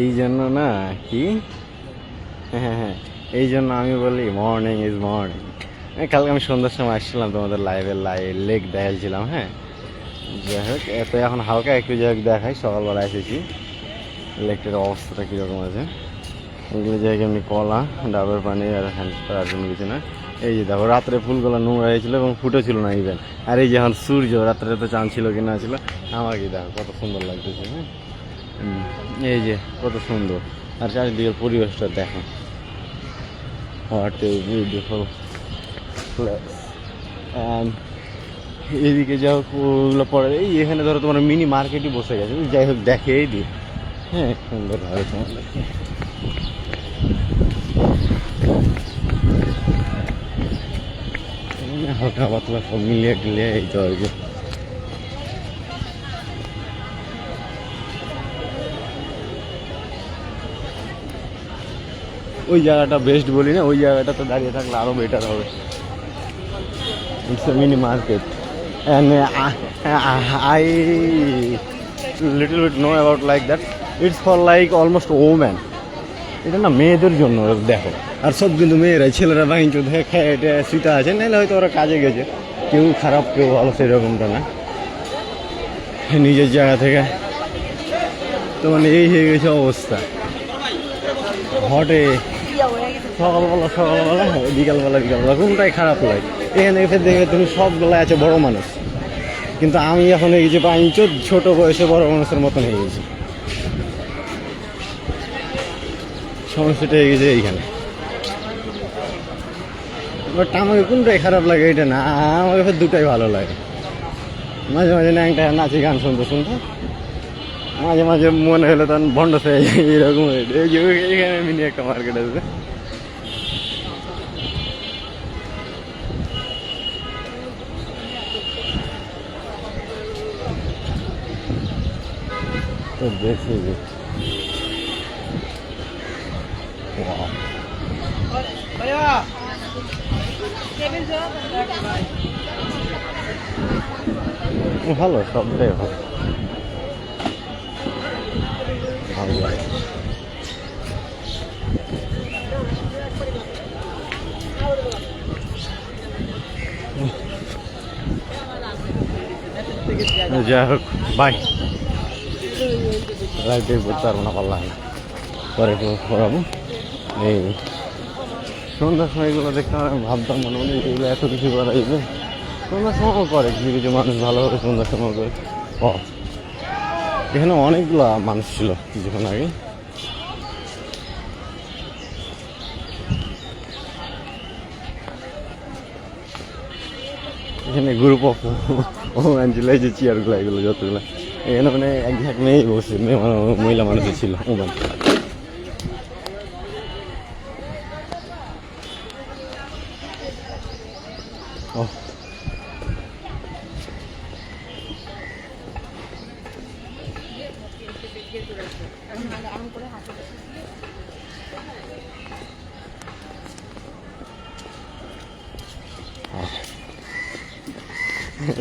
এই জন্য না কি, হ্যাঁ হ্যাঁ, এই জন্য আমি বলি মর্নিং ইজ মর্নিং। কালকে আমি সন্ধ্যার সময় আসছিলাম তোমাদের লেক দেখাইছিলাম। হ্যাঁ, যাই হোক, এত এখন হালকা একটু যাই হোক দেখাই। সকালবেলা এসেছি, লেকটার অবস্থাটা কীরকম আছে। এগুলো জায়গায় এমনি কলা, ডাবের পানি আর হ্যান্ড আর কোনো কিছু না। এই যে দেখো, রাত্রে ফুলগুলো নোংরা হয়েছিল এবং ফুটেছিল না ইভেন। আর এই যে এখন সূর্য, রাত্রে তো চাঁদ ছিল কি না ছিল, আমাকে দেখো কত সুন্দর লাগতেছে। হ্যাঁ, এই যে কত সুন্দর। আর চারিদিকের পরিবেশটা দেখো, what a beautiful place. And এইদিকে যাই হোক, ওগুলো পরে এই এখানে ধরো তোমার মিনি মার্কেটই বসে গেছে। যাই হোক দেখেই দিই। হ্যাঁ, সুন্দর ভাবে তোমাদেরকে হালকা পাতলা সব মিলিয়ে গেলে এই তো আর কি। ওই জায়গাটা বেস্ট বলি না, ওই জায়গাটাতে দাঁড়িয়ে থাকলে আরো বেটার হবে। It's a mini market and I little bit know about like that. It's for like almost women. এটা না মেয়েদের জন্য দেখো। আর সব কিন্তু মেয়েরাই, ছেলেরা বাহিনী দেখে এটা সুইটা আছে, নাহলে হয়তো ওরা কাজে গেছে। কেউ খারাপ কেউ ভালো সেরকমটা না, নিজের জায়গা থেকে তো মানে এই হয়ে গেছে অবস্থা। হটে সকালবেলা বিকালবেলা কোনটাই খারাপ লাগে। এখানে দেখবে তুমি সবগুলো আছে বড় মানুষ, কিন্তু আমি এখন এই যে পাইঞ্চোদ ছোট বয়সে বড় মানুষের মতন হয়ে গেছি। সমস্যাটা হয়ে গেছে এইখানে। বাট আমাকে কোনটাই খারাপ লাগে এটা না, আমাকে দুটাই ভালো লাগে। মাঝে মাঝে ন্যাংটা নাচি গান শুনতে মাঝে মাঝে মনে হলে তখন ভণ্ড হয়ে যায় এরকম। এই যে এখানে মিনি একটা মার্কেট আছে। তো দেখছি যে ভালো, সবটাই ভালো, ভালো লাগে। যাই হোক, বাই। লাইভে বলতে পারবো না, পারলাম না, পরে করাবো। এই সন্ধ্যার সময় এগুলো দেখতে আমি ভাবতাম মনে মনে এগুলো এত কিছু করা যাবে। সন্ধ্যার সময়ও করে কিছু কিছু মানুষ ভালোভাবে সন্ধ্যার সময় করে। এখানে অনেকগুলো মানুষ ছিল কিছুক্ষণ আগে। এখানে গ্রুপ অফ ওম্যান ছিল, এই যে চেয়ারগুলো এগুলো যতগুলো এখানে মানে এক মেয়ে বসে, মহিলা মানুষই ছিল woman.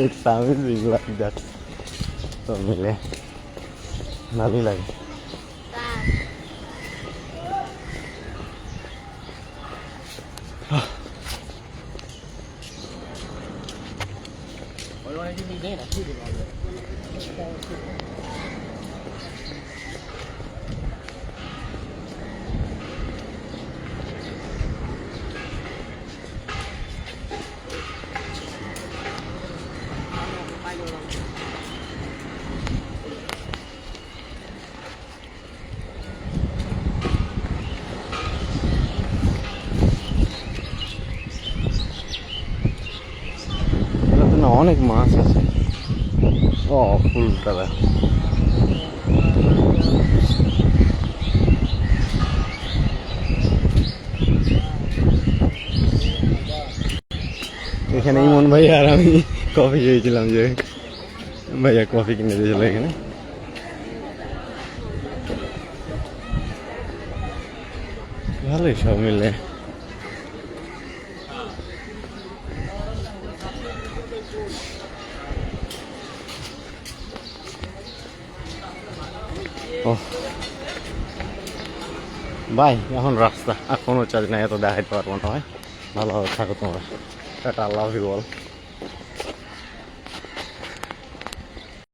It sounds like that. তো মিলে ভালোই লাগে। না অনেক মাছ আছে। ও ফুলটা এখানে ইমন ভাই আর আমি কফি খেয়েছিলাম, যে ভাইয়া কফি কিনে দিয়েছিল এখানে। ভালোই সব মিলে। ভাই এখন রাস্তা আর কোনো চার্জ নাই, এত দেখাইতে পারবো না ভাই। ভালোভাবে থাকো তোমরা, টাটা, লাভ ইউ অল।